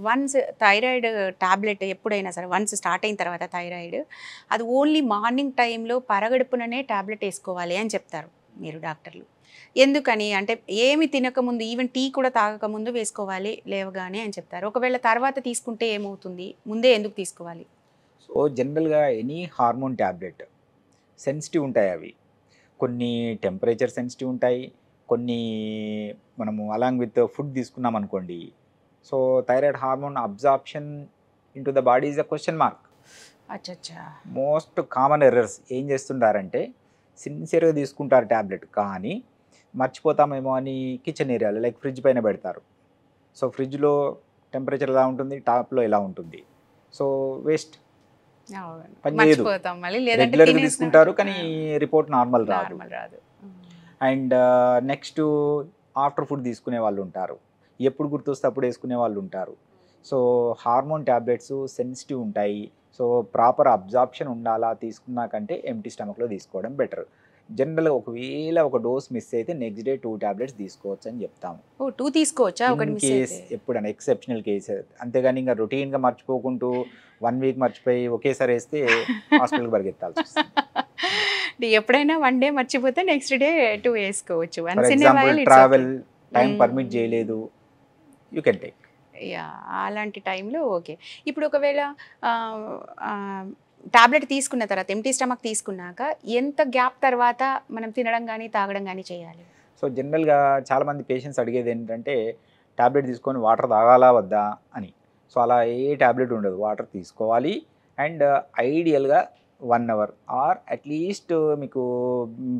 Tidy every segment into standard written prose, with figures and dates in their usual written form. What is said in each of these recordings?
Once thyroid tablet ఎప్పుడైనా సరే once start అయిన తర్వాత థైరాయిడ్ అది ఓన్లీ మార్నింగ్ టైంలో పరగడుపుననే టాబ్లెట్ వేసుకోవాలి అని చెప్తారు మీరు డాక్టర్లు. ఎందుకని అంటే ఏమి తినకముందు ఈవెన్ టీ కూడా తాగకముందు వేసుకోవాలి లేవగానే అని చెప్తారు. ఒకవేళ తర్వాత తీసుకుంటే ఏమవుతుంది? ముందే ఎందుకు తీసుకోవాలి? సో జనరల్గా ఎనీ హార్మోన్ ట్యాబ్లెట్ సెన్సిటివ్ ఉంటాయి అవి. కొన్ని టెంపరేచర్ సెన్సిటివ్ ఉంటాయి, కొన్ని మనము అలాంగ్ విత్ ఫుడ్ తీసుకున్నాం అనుకోండి. So thyroid hormone absorption into the body is a question mark. అచ్చచ్చా. మోస్ట్ కామన్ ఎర్రర్స్ ఏం చేస్తుంటారంటే సిన్సియర్గా తీసుకుంటారు ట్యాబ్లెట్, కానీ మర్చిపోతామేమో అని కిచెన్ ఏరియాలో లైక్ ఫ్రిడ్జ్ పైన పెడతారు. సో ఫ్రిడ్జ్లో టెంపరేచర్ ఎలా ఉంటుంది, టాప్లో ఎలా ఉంటుంది, సో వేస్ట్, పని చేయదు. మర్చిపోతాం మళ్ళీ, లేదంటే రెగ్యులర్గా తీసుకుంటారు కానీ రిపోర్ట్ నార్మల్ రాదు. నార్మల్ రాదు. అండ్ నెక్స్ట్ ఆఫ్టర్ ఫుడ్ తీసుకునే వాళ్ళు ఉంటారు, ఎప్పుడు గుర్తొస్తే అప్పుడు వేసుకునే వాళ్ళు ఉంటారు. సో హార్మోన్ ట్యాబ్లెట్స్ సెన్సిటివ్ ఉంటాయి. సో ప్రాపర్ అబ్జార్ప్షన్ ఉండాలా తీసుకున్నాకంటే ఎంటీ స్టమక్లో తీసుకోవడం బెటర్. జనరల్గా ఒకవేళ ఒక డోస్ మిస్ అయితే నెక్స్ట్ డే 2 ట్యాబ్లెట్స్ తీసుకోవచ్చు అని చెప్తాము. 2 తీసుకోవచ్చా? ఒకటి మిస్ కేస్ ఎప్పుడైనా ఎక్సెప్షనల్ కేస్, అంతేగాని ఇంకా రొటీన్గా మర్చిపోకుంటూ 1 వీక్ మర్చిపోయి ఒకేసారి వేస్తే హాస్పిటల్కి పరిగెత్తాల్సి వస్తుంది. ఎప్పుడైనా 1 డే మర్చిపోతే నెక్స్ట్ డే 2 వేసుకోవచ్చు. For example travel time permit చేయలేదు, యూ కెన్ టేక్. యా, అలాంటి టైంలో ఓకే. ఇప్పుడు ఒకవేళ టాబ్లెట్ తీసుకున్న తర్వాత ఎంటీ స్టమక్ తీసుకున్నాక ఎంత గ్యాప్ తర్వాత మనం తినడం కానీ తాగడం కానీ చేయాలి? సో జనరల్గా చాలామంది పేషెంట్స్ అడిగేది ఏంటంటే టాబ్లెట్ తీసుకొని వాటర్ తాగాలా వద్దా అని. సో అలా ఏ టాబ్లెట్ ఉండదు, వాటర్ తీసుకోవాలి. అండ్ ఐడియల్గా 1 అవర్ ఆర్ అట్లీస్ట్ మీకు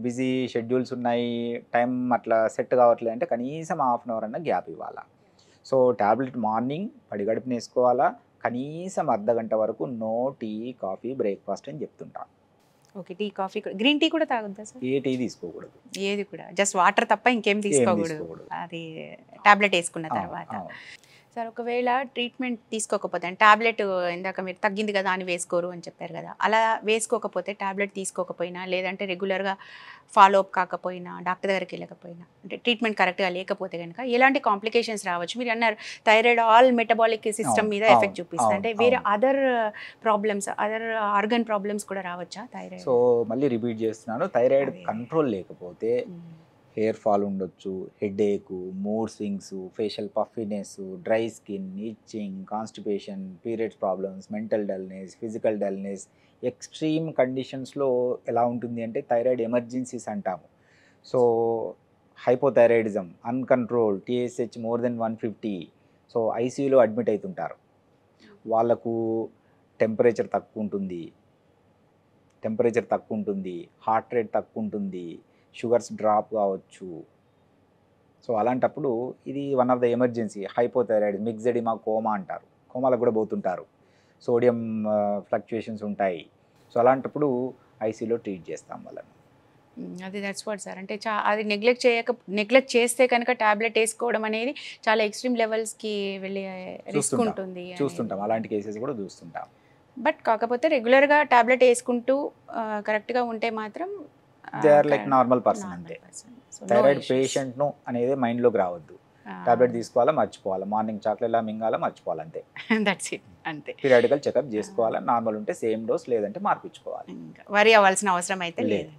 బిజీ షెడ్యూల్స్ ఉన్నాయి, టైం అట్లా సెట్ కావట్లేదు అంటే కనీసం ½ అవర్ అన్న గ్యాప్ ఇవ్వాలా. సో టాబ్లెట్ మార్నింగ్ పడిగడుపున వేసుకోవాలా, కనీసం అర్ధగంట వరకు నో టీ కాఫీ బ్రేక్ఫాస్ట్ అని చెప్తుంటాం. Okay, tea coffee green tea కూడా తాగొద్దా సార్? ఏ టీ తీసుకోకూడదు, ఏది కూడా జస్ట్ వాటర్ తప్ప ఇంకేం తీసుకోకూడదు అది టాబ్లెట్ వేసుకున్న తర్వాత. సార్ ఒకవేళ ట్రీట్మెంట్ తీసుకోకపోతే టాబ్లెట్ ఇందాక మీరు తగ్గింది కదా అని వేసుకోరు అని చెప్పారు కదా, అలా వేసుకోకపోతే టాబ్లెట్ తీసుకోకపోయినా లేదంటే రెగ్యులర్గా ఫాలో అప్ కాకపోయినా డాక్టర్ దగ్గరికి వెళ్ళకపోయినా అంటే ట్రీట్మెంట్ కరెక్ట్గా లేకపోతే కనుక ఎలాంటి కాంప్లికేషన్స్ రావచ్చు? మీరు అన్నారు థైరాయిడ్ ఆల్ మెటబాలిక్ సిస్టమ్ మీద ఎఫెక్ట్ చూపిస్తుంది, అంటే వేరే other problems other organ problems కూడా రావచ్చా థైరాయిడ్? సో మళ్ళీ రిపీట్ చేస్తున్నాను, థైరాయిడ్ కంట్రోల్ లేకపోతే హెయిర్ ఫాల్ ఉండొచ్చు, headache, mood swings, facial puffiness, dry skin, itching, constipation, periods problems, mental dullness, physical dullness. Extreme కండిషన్స్లో ఎలా ఉంటుంది అంటే థైరాయిడ్ ఎమర్జెన్సీస్ అంటాము. So hypothyroidism, uncontrol, TSH more than 150, so ఐసీయూలో అడ్మిట్ అవుతుంటారు. వాళ్ళకు టెంపరేచర్ తక్కువ ఉంటుంది, హార్ట్ రేట్ తక్కువ ఉంటుంది, షుగర్స్ డ్రాప్ కావచ్చు. సో అలాంటప్పుడు ఇది one of the emergency hypothyroid, mixed coma అంటారు, కోమాలకు కూడా పోతుంటారు, సోడియం ఫ్లక్చుయేషన్స్ ఉంటాయి. సో అలాంటప్పుడు ఐసీయూలో ట్రీట్ చేస్తాం వాళ్ళని. అది దట్స్ వాట్ సార్, అంటే అది నెగ్లెక్ట్ చేస్తే కనుక టాబ్లెట్ వేసుకోవడం అనేది చాలా ఎక్స్ట్రీమ్ లెవెల్స్కి వెళ్ళే రిస్క్ ఉంటుంది. చూస్తుంటాం, అలాంటి కేసెస్ కూడా చూస్తుంటాం. బట్ కాకపోతే రెగ్యులర్గా టాబ్లెట్ వేసుకుంటూ కరెక్ట్గా ఉంటే మాత్రం they are like normal person అంతే. థైరాయిడ్ పేషెంట్ను అనేది మైండ్లోకి రావద్దు, టాబ్లెట్ తీసుకోవాలా మర్చిపోవాలా, మార్నింగ్ చాక్లెట్లా మింగాలా మర్చిపోవాలి అంతే. దట్స్ ఇట్, అంతే. పీరియాడికల్ చెకప్ చేసుకోవాలా, నార్మల్ ఉంటే సేమ్ డోస్, లేదంటే మార్పించుకోవాలి. వరి అవ్వాల్సిన అవసరం అయితే లేదు.